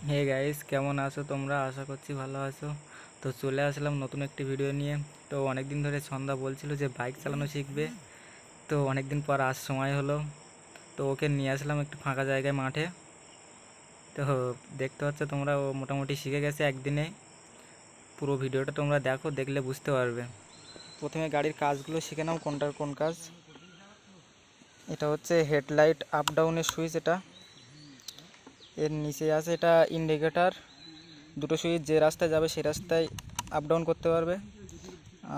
Hey guys, কেমন আছো তোমরা? আশা করছি ভালো আছো। তো চলে আসলাম নতুন একটি ভিডিও নিয়ে। তো অনেক দিন ধরে সন্ধ্যা বলছিল যে বাইক চালানো শিখবে, তো অনেক দিন পর আজ সময় হলো। তো ওকে নিয়ে আসলাম একটু ফাঁকা জায়গায়, মাঠে। তো দেখতে পাচ্ছ তোমরা, ও মোটামুটি শিখে গেছে একদিনে। পুরো ভিডিওটা তোমরা দেখো, দেখলে বুঝতে পারবে। প্রথমে গাড়ির কাজগুলো শিখে নাও, কোনটার কোন কাজ। এটা হচ্ছে হেডলাইট আপ ডাউনের সুইচ। এটা এর নিচে আছে, এটা ইন্ডিকেটার। দুটো সুইচ যে রাস্তায় যাবে সেই রাস্তায় আপ ডাউন করতে পারবে।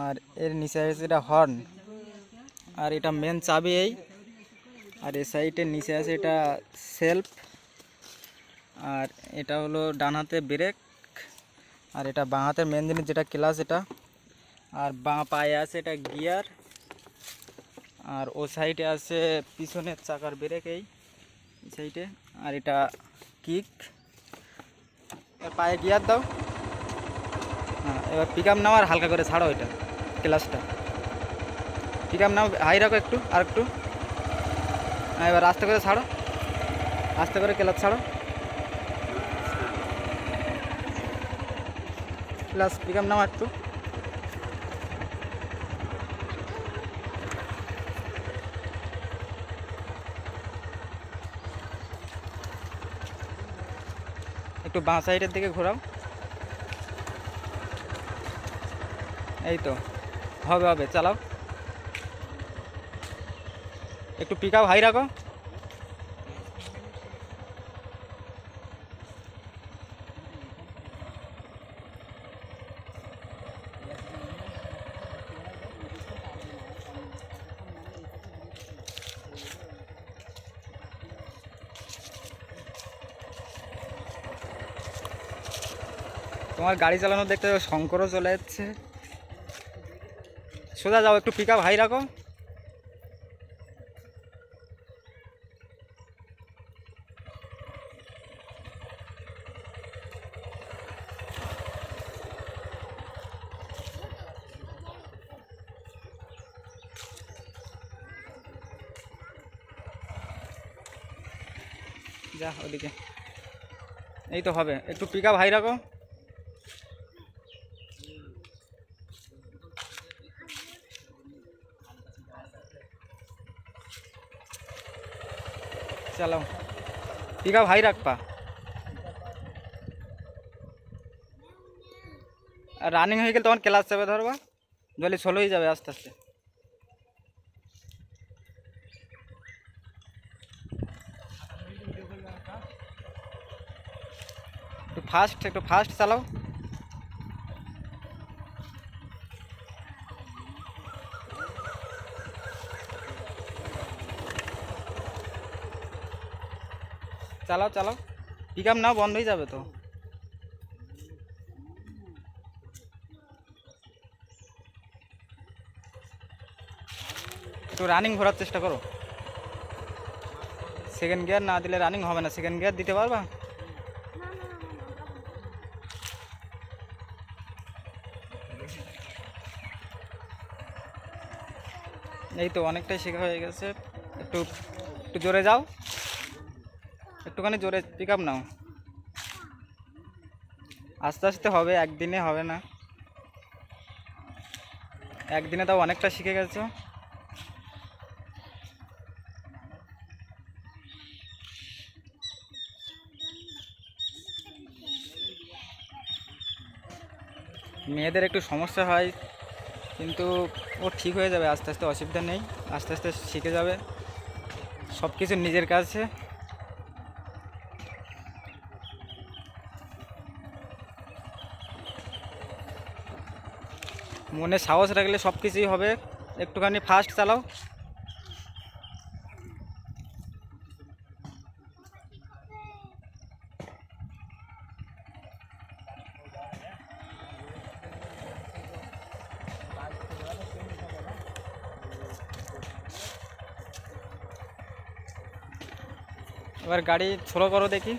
আর এর নিচে আছে এটা হর্ন। আর এটা মেন চাবি এই। আর এই সাইডের নিচে আছে এটা সেলফ। আর এটা হলো ডান হাতে ব্রেক। আর এটা বাঁ হাতের মেন জিনিস যেটা ক্লাচ, এটা। আর বাঁ পায়ে আছে এটা গিয়ার। আর ও সাইডে আছে পিছনের চাকার ব্রেক, এই সাইডে। আর এটা কিক। এর পায়ে গিয়ার দাও। হ্যাঁ, এবার পিক আপ নাও আর হালকা করে ছাড়ো এটা ক্লাচটা। পিক আপ নাও, হাই রাখো একটু, আর একটু। হ্যাঁ, এবার আস্তে করে ছাড়ো, আস্তে করে ক্লাচ ছাড়ো। ক্লাচ পিক আপ নাও একটু। একটু বাঁ সাইডের দিকে ঘোরাও। এই তো, হবে হবে, চালাও। একটু পিক আপ হাই রাখো। তোমার গাড়ি চালানো দেখতে শঙ্করও চলে যাচ্ছে। সোজা যাও, একটু পিক আপ হাই রাখো। যা ওদিকে। এই তো হবে, একটু পিক আপ হাই রাখো। চালাও, পিক আপ হাই রাখবা। আর রানিং হয়ে গেলে তখন ক্লাচ চাপে ধরবা, জলে স্লো হয়ে যাবে আস্তে আস্তে। একটু ফাস্ট চালাও। চালাও চালাও, পিক আপ নাও, বন্ধ হয়ে যাবে তো। একটু রানিং ঘোরার চেষ্টা করো। সেকেন্ড গিয়ার না দিলে রানিং হবে না। সেকেন্ড গিয়ার দিতে পারবা? এই তো, অনেকটাই শেখা হয়ে গেছে। একটু একটু জোরে যাও, একটুখানি জোরে পিক আপ নাও। আস্তে আস্তে হবে, একদিনে হবে না। একদিনে তাও অনেকটা শিখে গেছো। মেয়েদের একটু সমস্যা হয়, কিন্তু ও ঠিক হয়ে যাবে আস্তে আস্তে, অসুবিধা নেই। আস্তে আস্তে শিখে যাবে সব কিছু নিজের কাছে। মনে সাহস রাখলে সব কিছুই হবে। একটুখানি ফাস্ট চালাও। এবার গাড়ি স্লো করো দেখি।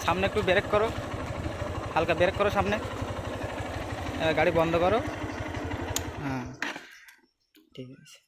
সামনে একটু ব্রেক করো, হালকা ব্রেক করো সামনে। গাড়ি বন্ধ করো। হ্যাঁ, ঠিক আছে।